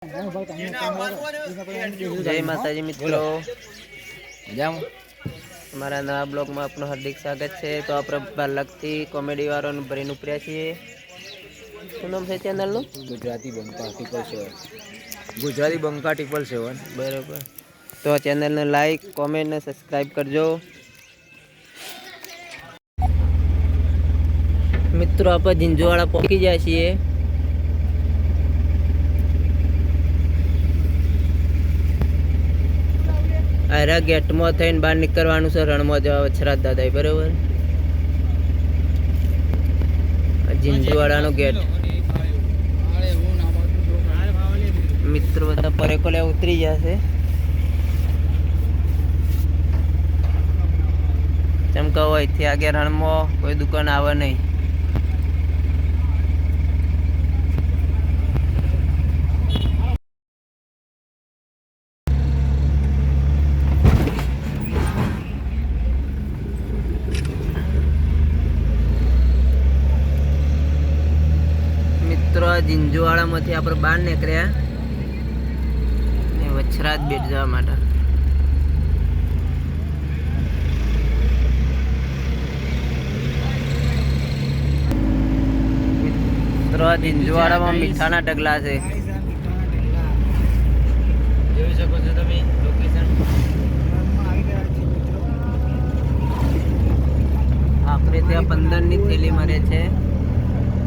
જય માતાજી મિત્રો, અમારા નવા બ્લોગમાં આપનું હાર્દિક સ્વાગત છે। તો આપણે બાલકથી કોમેડી વાળાનું ભરીને ઉપર્યા છીએ। શું નામ છે ચેનલનું? ગુજરાતી બંકા ટ્રિપલ 7। બરાબર, તો ચેનલને લાઈક કોમેન્ટ ને સબસ્ક્રાઈબ કરજો મિત્રો। આપણે ઝીંઝુવાડા પહોંચી ગયા છીએ। આરા ગેટમાં થઈને બહાર નીકળવાનું છે, રણમાં જવા વછરાજ દાદા। બરાબર, ઝીંઝુવાડાનો ગેટ મિત્રો બધા પરેકો લે ઉતરી જશે। ચમકા હોય થી આગે રણમાં કોઈ દુકાન આવે નહીં। મિત્રો ઝીંઝુવાડામાંથી આપણે બહાર નીકળ્યા વછરાજ બેટ જવા માટે। મિત્રો ઝીંઝુવાડામાં મીઠાના ઢગલા છે, જોઈ શકો છો તમે લોકેશન। આપણે ત્યાં 15ની થેલી મરે છે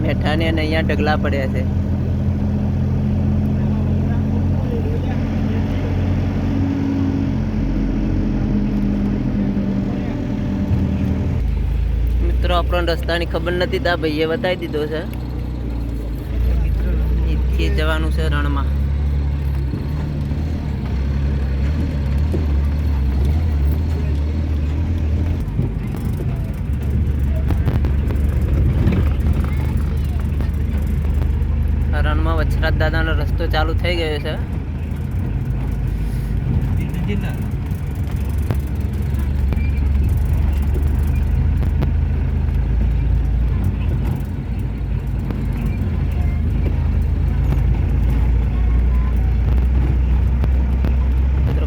મેઠાની, અને અહીંયા ઢગલા પડ્યા છે। મિત્રો આપણને રસ્તાની ખબર નથી, તા ભાઈએ બતાવી દીધો છે। અહીંથી જવાનું છે રણમાં। રણમાં વછરાજ દાદાનો રસ્તો ચાલુ થઈ ગયો છે।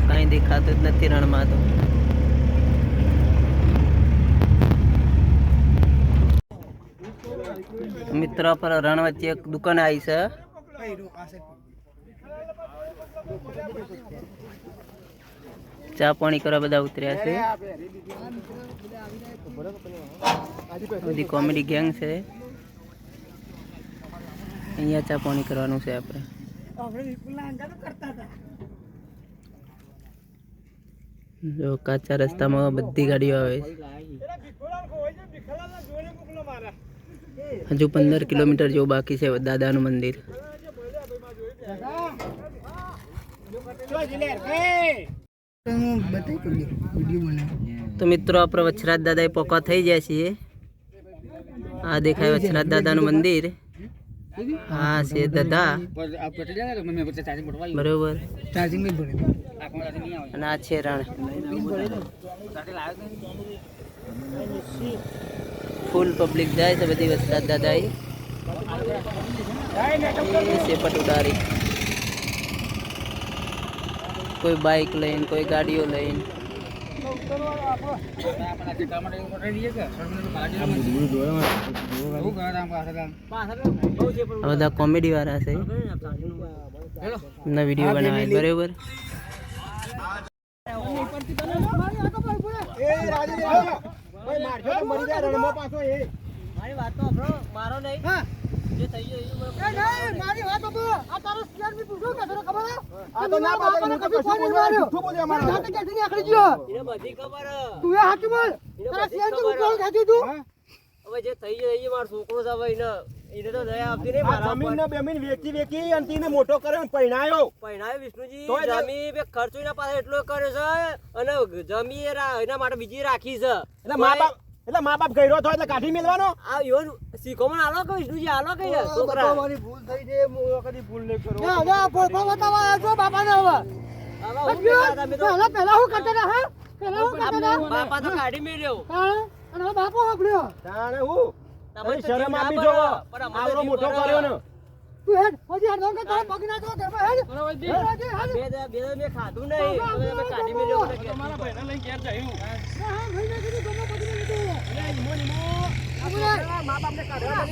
કઈ દેખાતું જ નથી રણમાં તો। મિત્રો પર રણ વચ્ચે એક દુકાન આવી છે, ચા પાણી કરવા બધા ઉતર્યા છે। બધી કોમેડી ગેંગ છે, અહીંયા ચા પાણી કરવાનું છે આપણે। જો કાચા રસ્તામાં બધી ગાડીઓ આવે છે। હજુ 15 કિલોમીટર જેવું બાકી છે દાદાનું મંદિર। તો મિત્રો આપણે વછરાજ દાદા પોકા થઈ જાય છીએ। આ દેખાય વછરાજ દાદાનું મંદિર, હા છે દાદા બરોબર, અને આ છે રણ। ફૂલ પબ્લિક જાય છે બધી વછરાજ દાદા સેપટ ઉડારી, કોઈ બાઇક લઈને, કોઈ ગાડીઓ લઈને। બધા કોમેડી વાળા છે, એમના વિડીયો બનાવે બરોબર। મોટો કર્યો પહેણાયો વિષ્ણુજી જમી ખર્ચો ના પાસે એટલો કર્યો છે, અને જમી એના માટે બીજી રાખી છે। એટલે મા બાપ ગયરો થયો એટલે કાઢી મેલવાનો। આ યોન શીખોમણ આલો કે વિષ્ણુજી આલો કે છોકરા મારી ભૂલ થઈ છે, હું કદી ભૂલ નહીં કરું। હવે ફોટો બતાવવા આવજો બાપાને। હવે પહેલા હું કરતા હતા, હા પહેલા હું કરતા હતા, બાપા તો કાઢી મેલ્યો અને હવે બાપો હકડ્યો તાણે હું શરમ આપી જો આવરો મોટો કર્યો ને। તું હેડ પછી આ નોંધ તારા પગ ના તો ઘરમાં હેડ મેં ખાધું નહીં તમે કાઢી મેલ્યો મને કે હા ભાઈને કીધું ગમે પગ ના લીધું મા બાપને કાઢવા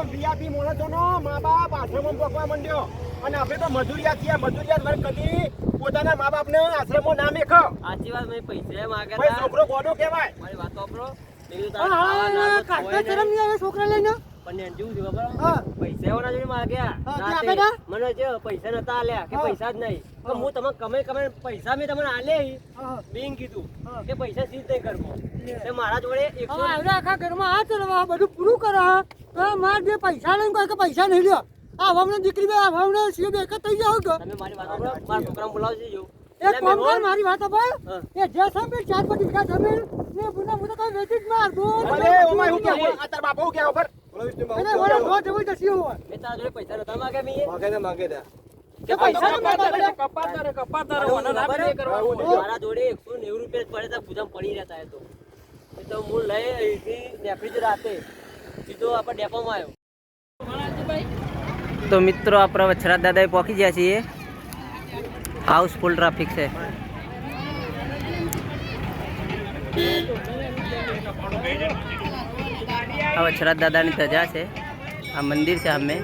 VIP માણસોનો મા બાપ આશ્રમમાં પોકવા માંડ્યો અને આપણે તો મજૂરિયા છીએ મજૂરિયા વર્ગ કદી પોતાના મા બાપને આશ્રમમાં ના મેખો સાચી વાત મેં પૈસા માંગ્યા ભાઈ હતા છોકરો ગોડો કહેવાય મારી વાત સાંભળો હા કાઢતા શરમ નહીં આવે છોકરા લઈને પણ જેવું છે ખબર હા પૈસા એવાના જોડે માંગ્યા હા, તે રાતે. આપે તા? મને જે પૈસા નતા આલ્યા કે હા. પૈસા જ નહીં તો હું તમે કમે પૈસા મેં તમને આલે હા બેન કીધું હા. કે પૈસા સીધ નહીં કરવો તે મારા જોડે 100 હવે આવડે આખા ઘરમાં આ ચલવા બધું પૂરું કરો તો માર જે પૈસા લઈને કોઈ કે પૈસા નહીં લ્યો આ હમને દીકરી બે હમને સીએ બે એક જ થઈ જાવ કે તમે મારી વાત સાંભળો મારા છોકરાને બોલાવજો જો એક કામ કર મારી વાત સાંભળ હા. એ જે સાંભળ 4 પટી કા જમીન ને બુના મુને કઈ વેચી જ માર દો ભલે ઓમાય હું કે આ તાર બાપા હું કે ખબર અને ઓલા નો જવું જસી હોય મેં તારા જોડે પૈસા નતા માંગ્યા મેં કે પૈસા ન માતા મારા જોડે 190 રૂપિયા જ પડે તા પૂજા પડી રહેતા એ તો હું લઈ અહીંથી નીકળી જ રાતે સીધો આપણે ડેપોમાં આવ્યો તો મિત્રો આપણા વછરાજ દાદાએ પહોંચી ગયા છીએ હાઉસફુલ ટ્રાફિક છે આ વછરાજ દાદાની ધજા છે આ મંદિર છે સામે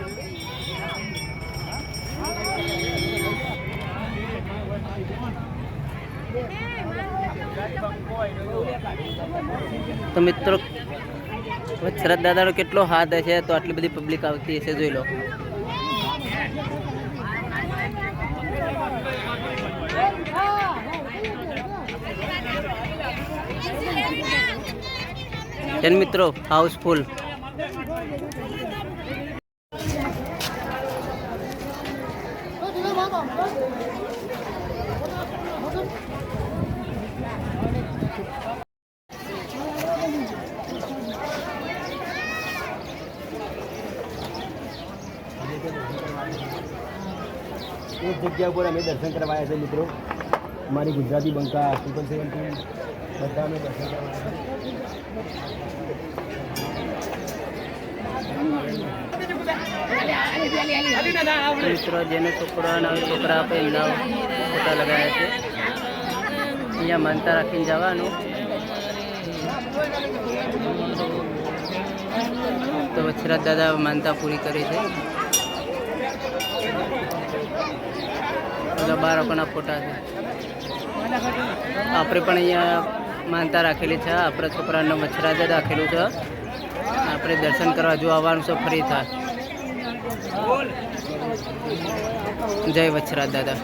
તો મિત્રો વછરાજ દાદાનો કેટલો હાથ છે તો આટલી બધી પબ્લિક આવતી હશે જોઈ લો જન મિત્રો હાઉસફુલ એક જગ્યા ઉપર અમે દર્શન કરવા આવ્યા છે મિત્રો અમારી ગુજરાતી બંકા 717 બધા અમે દર્શન કરવા મિત્રો જેને છોકરા નવા છોકરા આપે એમના ફોટા લગાવ્યા છે અહીંયા માનતા રાખીને જવાનું તો વછરાજ દાદા માનતા પૂરી કરી છે બધા બાળકોના ફોટા છે આપણે પણ અહીંયા માનતા રાખેલી છે આપણા છોકરાનો વછરાજ દાદા રાખેલું છે આપણે દર્શન કરવા જો આવવાનું છે ફરી થાય જય વછરાજ દાદા